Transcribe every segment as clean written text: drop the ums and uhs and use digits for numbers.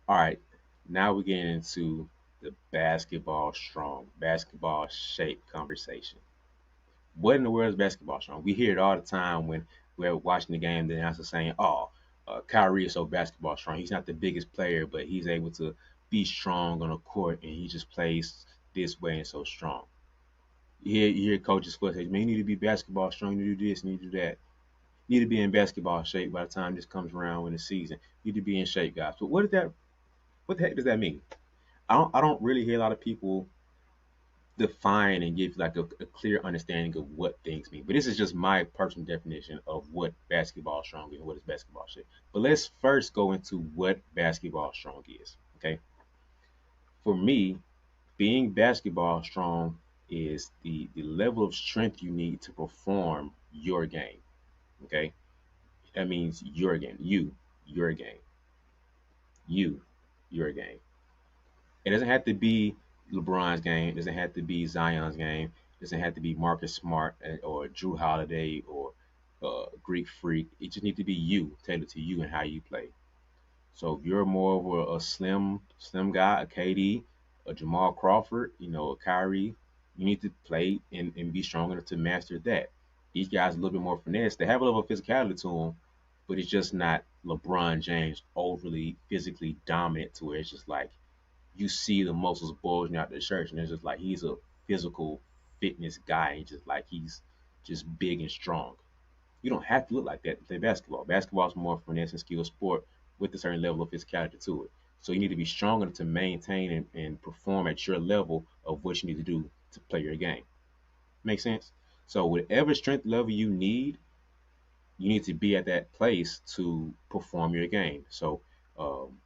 All right, now we're getting into the basketball shape conversation. What in the world is basketball strong? We hear it all the time when we're watching the game. The announcer saying, "Oh, Kyrie is so basketball strong. He's not the biggest player, but he's able to be strong on a court, and he just plays this way and so strong." You hear coaches say, "Man, you need to be basketball strong. You need to do this, you need to do that. You need to be in basketball shape by the time this comes around in the season. You need to be in shape, guys." But what is that? What the heck does that mean? I don't really hear a lot of people define and give like a clear understanding of what things mean. But this is just my personal definition of what basketball strong is and what is basketball shape. But let's first go into what basketball strong is. Okay. For me, being basketball strong is the level of strength you need to perform your game. Okay. That means your game. Your game. You, your game. It doesn't have to be LeBron's game. It doesn't have to be Zion's game. It doesn't have to be Marcus Smart or Drew Holiday or Greek Freak. It just needs to be you, tailored to you and how you play. So if you're more of a slim guy, a KD, a Jamal Crawford, a Kyrie, you need to play and be strong enough to master that. These guys are a little bit more finesse. They have a level of physicality to them, but it's just not LeBron James overly physically dominant to where it's just like you see the muscles bulging out the shirt, and it's just like he's a physical fitness guy, and just like he's just big and strong. You don't have to look like that to play basketball. Basketball is more finesse and skill sport with a certain level of physicality to it. So you need to be strong enough to maintain and perform at your level of what you need to do to play your game. Make sense? So whatever strength level you need to be at that place to perform your game. So um,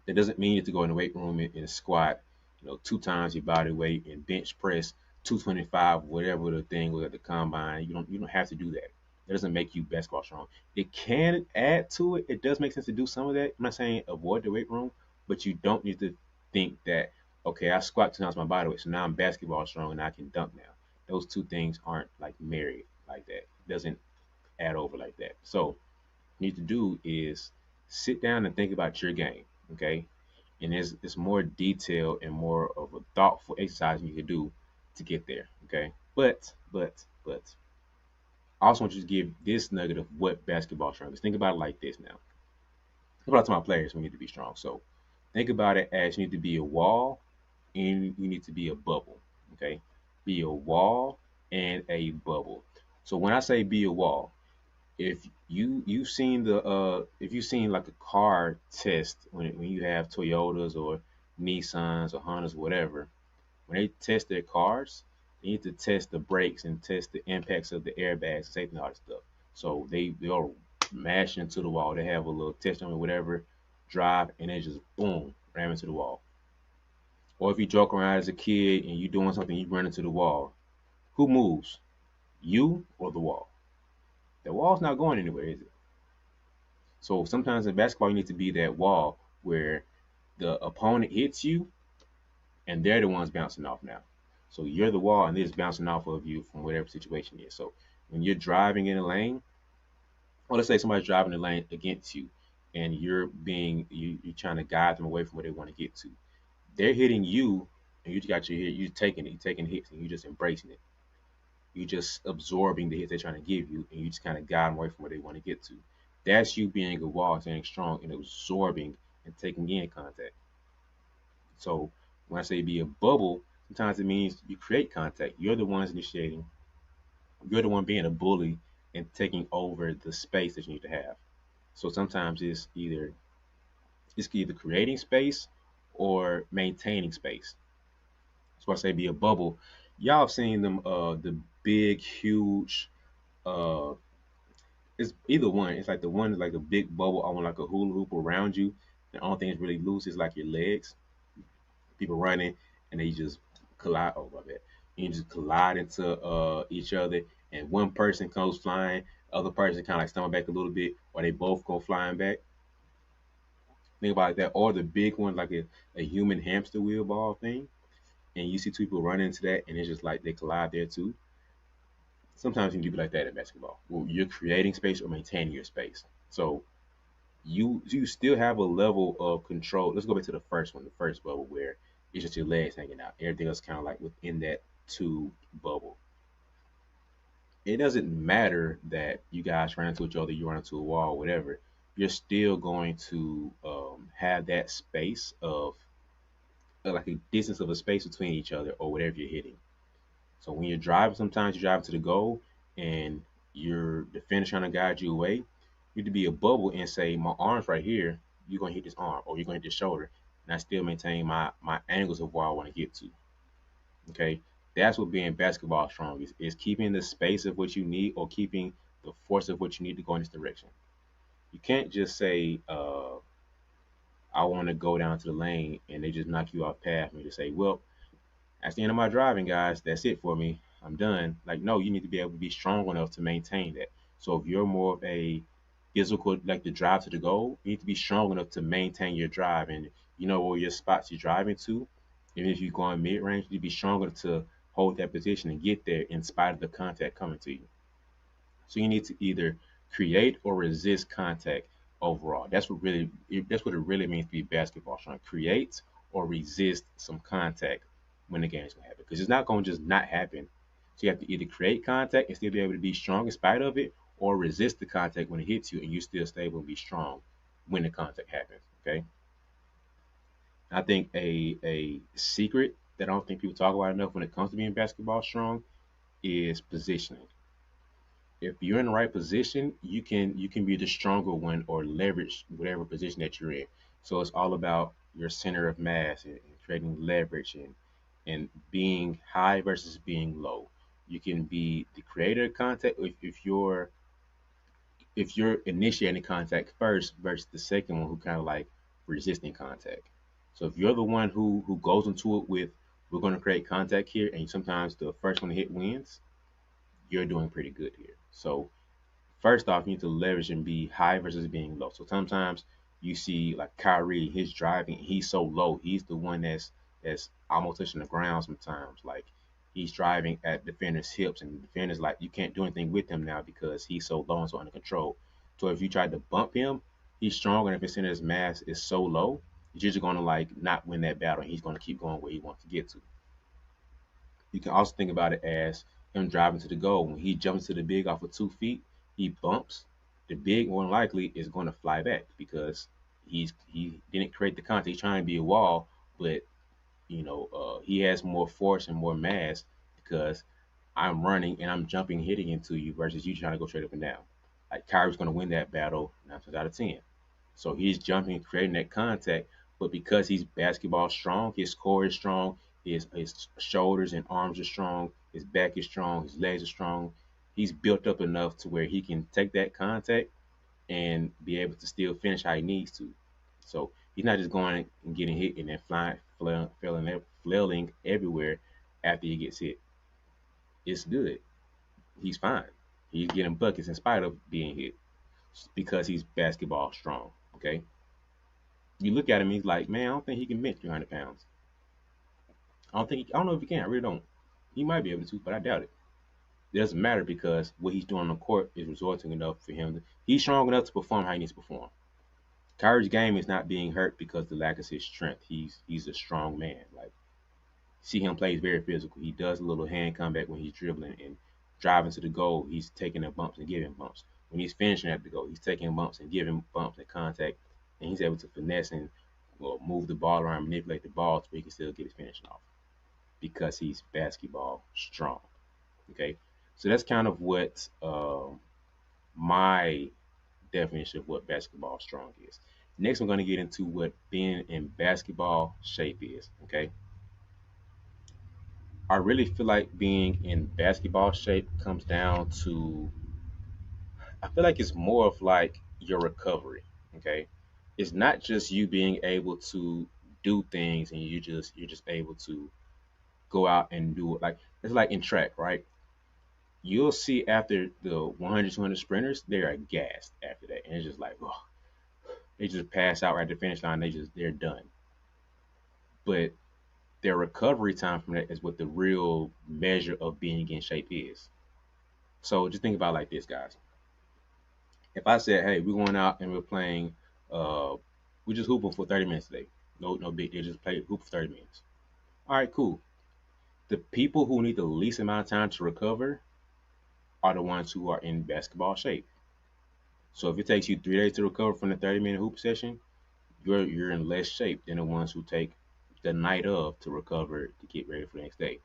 that doesn't mean you have to go in the weight room and squat, two times your body weight and bench press 225, whatever the thing was at the combine. You don't have to do that. That doesn't make you basketball strong. It can add to it. It does make sense to do some of that. I'm not saying avoid the weight room, but you don't need to think that okay, I squat two times my body weight, so now I'm basketball strong and I can dunk now. Those two things aren't like married like that. It doesn't add over like that. So you need to do is sit down and think about your game, okay? And it's more detailed and more of a thoughtful exercise you can do to get there, okay? But I also want you to give this nugget of what basketball strength is. Think about it like this now. Think about to my players we need to be strong. So think about it as you need to be a wall and you need to be a bubble, okay? Be a wall and a bubble. So when I say be a wall, if you've seen like a car test when you have Toyotas or Nissans or Hondas whatever, when they test their cars, they need to test the brakes and test the impacts of the airbags, safety and all that stuff. So they'll mash into the wall. They have a little test on it, whatever, drive, and they just boom, ram into the wall. Or if you joke around as a kid and you doing something, you run into the wall. Who moves? You or the wall? The wall's not going anywhere, is it? So sometimes in basketball, you need to be that wall where the opponent hits you and they're the ones bouncing off now. So you're the wall and they're just bouncing off of you from whatever situation it is. So when you're driving in a lane, or let's say somebody's driving the lane against you and you're trying to guide them away from where they want to get to. They're hitting you and you got your hit, you're taking it, you're taking hits and you're just embracing it. You're just absorbing the hits they're trying to give you and you just kind of guide them away from where they want to get to. That's you being a wall, staying strong and absorbing and taking in contact. So when I say be a bubble, sometimes it means you create contact. You're the ones initiating. You're the one being a bully and taking over the space that you need to have. So sometimes it's either creating space or maintaining space. So I say be a bubble. Y'all have seen them the big huge uh it's either one. It's like the one is like a big bubble on like a hula hoop around you. The only thing that's really loose is like your legs. People running and they just collide. Oh my bad. You just collide into each other, and one person goes flying, the other person kind of like stumble back a little bit, or they both go flying back. Think about that, or the big one like a human hamster wheel ball thing, and you see two people run into that, and it's just like they collide there too. Sometimes you can do it like that in basketball. Well, you're creating space or maintaining your space. So you still have a level of control. Let's go back to the first one, the first bubble where it's just your legs hanging out. Everything else kind of like within that tube bubble. It doesn't matter that you guys run into each other, you run into a wall, whatever. You're still going to have that space of like a distance of a space between each other or whatever you're hitting. So when you're driving, sometimes you drive to the goal and you're the finish trying to guide you away. You need to be a bubble and say, my arm's right here. You're gonna hit this arm or you're gonna hit this shoulder, and I still maintain my angles of where I want to get to. Okay, that's what being basketball strong is keeping the space of what you need or keeping the force of what you need to go in this direction. You can't just say, I want to go down to the lane and they just knock you off path and you just say, well, that's the end of my driving, guys. That's it for me. I'm done. Like, no, you need to be able to be strong enough to maintain that. So if you're more of a physical, like the drive to the goal, you need to be strong enough to maintain your drive and you know where your spots you're driving to. Even if you're going mid range, you need to be strong enough to hold that position and get there in spite of the contact coming to you. So you need to either create or resist contact overall. That's what it really means to be basketball strong. Create or resist some contact when the game's gonna happen. Because it's not gonna just not happen. So you have to either create contact and still be able to be strong in spite of it, or resist the contact when it hits you and you still stable and be strong when the contact happens. Okay. I think a secret that I don't think people talk about enough when it comes to being basketball strong is positioning. If you're in the right position, you can be the stronger one or leverage whatever position that you're in. So it's all about your center of mass and creating leverage and being high versus being low. You can be the creator of contact if you're initiating contact first versus the second one who kind of like resisting contact. So if you're the one who goes into it with we're going to create contact here, and sometimes the first one to hit wins, you're doing pretty good here. So first off, you need to leverage and be high versus being low. So sometimes you see like Kyrie, his driving, he's so low. He's the one that's almost touching the ground sometimes. Like he's driving at defenders' hips, and the defenders like you can't do anything with him now because he's so low and so under control. So if you try to bump him, he's strong, and if his center's mass is so low, you're just gonna like not win that battle. He's gonna keep going where he wants to get to. You can also think about it as him driving to the goal. When he jumps to the big off of 2 feet, he bumps. The big more than likely is going to fly back because he didn't create the contact. He's trying to be a wall, but he has more force and more mass because I'm running and I'm jumping, hitting into you versus you trying to go straight up and down. Like Kyrie's going to win that battle 9 times out of 10. So he's jumping, creating that contact, but because he's basketball strong, his core is strong, his shoulders and arms are strong, his back is strong, his legs are strong. He's built up enough to where he can take that contact and be able to still finish how he needs to. So he's not just going and getting hit and then flying, flailing everywhere after he gets hit. It's good. He's fine. He's getting buckets in spite of being hit because he's basketball strong. Okay. You look at him, he's like, man, I don't think he can bench 300 pounds. I don't know if he can. I really don't. He might be able to, but I doubt it. It doesn't matter because what he's doing on the court is resulting enough for him. He's strong enough to perform how he needs to perform. Kyrie's game is not being hurt because of the lack of his strength. He's a strong man. Like see him play, he's very physical. He does a little hand comeback when he's dribbling and driving to the goal. He's taking the bumps and giving bumps. When he's finishing at the goal, he's taking bumps and giving bumps and contact, and he's able to finesse and move the ball around, manipulate the ball so he can still get his finishing off because he's basketball strong. Okay, so that's kind of what my definition of what basketball strong is. Next, we're going to get into what being in basketball shape is. Okay, I really feel like being in basketball shape comes down to, I feel like it's more of like your recovery. Okay, it's not just you being able to do things and you're just able to go out and do it. Like it's like in track, right? You'll see after the 100, 200 sprinters, they are gassed after that, and it's just like, oh, they just pass out right at the finish line. They're done. But their recovery time from that is what the real measure of being in shape is. So just think about it like this, guys. If I said, hey, we're going out and we're playing Uh, we just hooping for 30 minutes today. No big deal. Just play hoop for 30 minutes. All right, cool. The people who need the least amount of time to recover are the ones who are in basketball shape. So if it takes you 3 days to recover from the 30-minute hoop session, you're in less shape than the ones who take the night of to recover to get ready for the next day.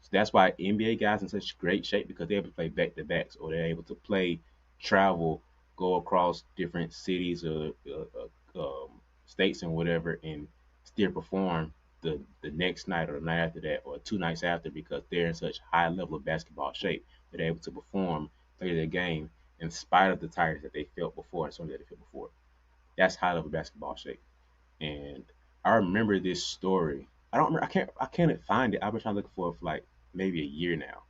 So that's why NBA guys in such great shape because they're able to play back to backs or they're able to play, travel, go across different cities or states and whatever, and still perform the next night or the night after that or 2 nights after because they're in such high level of basketball shape that they're able to perform, play their game in spite of the tiredness that they felt before and something that they felt before. That's high level basketball shape. And I remember this story. I don't remember. I can't find it. I've been trying to look for it for like maybe a year now.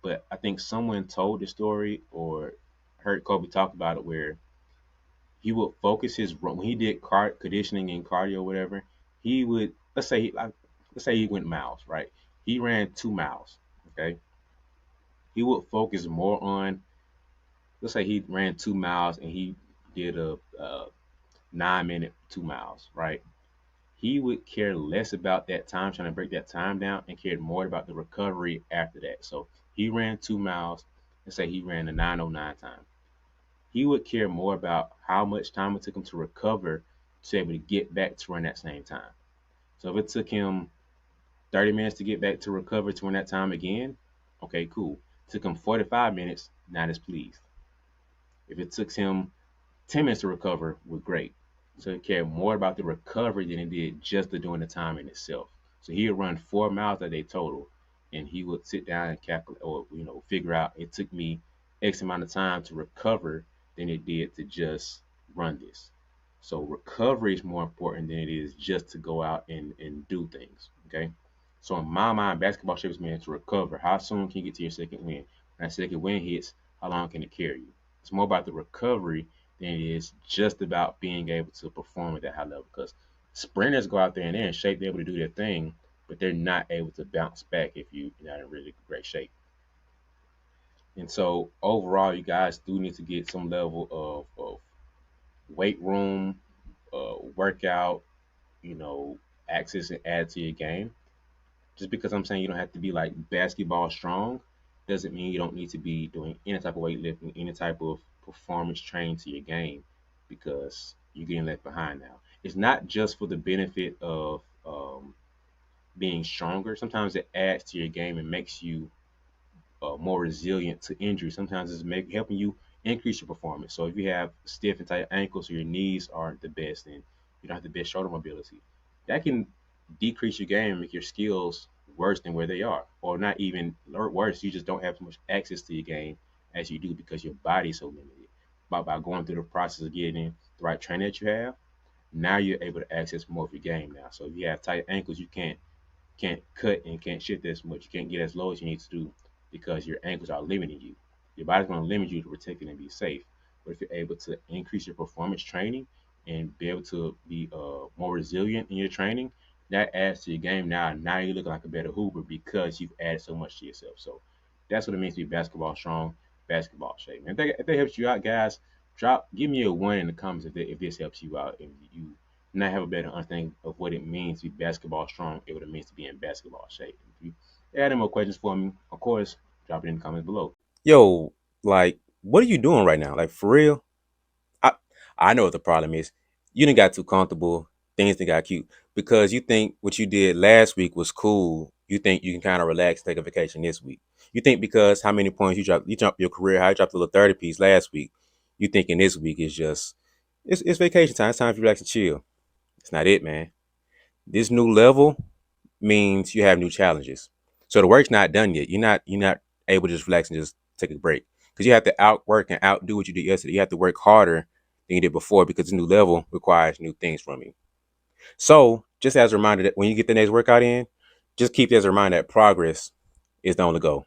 But I think someone told the story or heard Kobe talk about it where he would focus his run when he did conditioning and cardio or whatever. He would let's say he went miles, right? He ran 2 miles. Okay, he would focus more on, let's say he ran 2 miles and he did a 9 minute 2 miles, right? He would care less about that time, trying to break that time down, and cared more about the recovery after that. So he ran 2 miles, and say he ran a 9:09 time. He would care more about how much time it took him to recover to be able to get back to run that same time. So if it took him 30 minutes to get back to recover to run that time again, okay, cool. Took him 45 minutes, not as pleased. If it took him 10 minutes to recover, we're great. So he cared more about the recovery than he did just the doing the time in itself. So he would run 4 miles a day total, and he would sit down and calculate or figure out it took me X amount of time to recover than it did to just run this. So recovery is more important than it is just to go out and do things. Okay. So in my mind, basketball shapes man to recover. How soon can you get to your second win? When that second win hits, how long can it carry you? It's more about the recovery than it is just about being able to perform at that high level. Because sprinters go out there and they're in shape, they're able to do their thing, but they're not able to bounce back if you're not in really great shape. And so overall, you guys do need to get some level of weight room, workout, you know, access and add to your game. Just because I'm saying you don't have to be like basketball strong doesn't mean you don't need to be doing any type of weightlifting, any type of performance training to your game because you're getting left behind now. It's not just for the benefit of being stronger. Sometimes it adds to your game and makes you more resilient to injury. Sometimes it's helping you increase your performance. So if you have stiff and tight ankles or your knees aren't the best and you don't have the best shoulder mobility, that can decrease your game and make your skills worse than where they are, or not even worse. You just don't have as much access to your game as you do because your body's so limited. But by going through the process of getting the right training that you have, now you're able to access more of your game now. So if you have tight ankles, you can't cut and can't shift as much. You can't get as low as you need to do because your ankles are limiting you. Your body's going to limit you to protect it and be safe. But if you're able to increase your performance training and be able to be more resilient in your training, that adds to your game now. Now you're looking like a better hooper because you've added so much to yourself. So that's what it means to be basketball strong, basketball shape. And if that helps you out, guys, give me a 1 in the comments if this helps you out. If you now have a better understanding of what it means to be basketball strong and what it means to be in basketball shape. If you add any more questions for me, of course, drop it in the comments below. Yo, like, what are you doing right now? Like, for real? I I know what the problem is. You didn't got too comfortable. Things didn't got cute because you think what you did last week was cool. You think you can kind of relax, take a vacation this week. You think because how many points you dropped your career high, you dropped a little 30 piece last week. You thinking this week is just it's vacation time. It's time to relax and chill. It's not it, man. This new level means you have new challenges. So the work's not done yet. You're not able to just relax and just take a break because you have to outwork and outdo what you did yesterday. You have to work harder than you did before because the new level requires new things from you. So just as a reminder that when you get the next workout in, just keep as a reminder that progress is the only goal.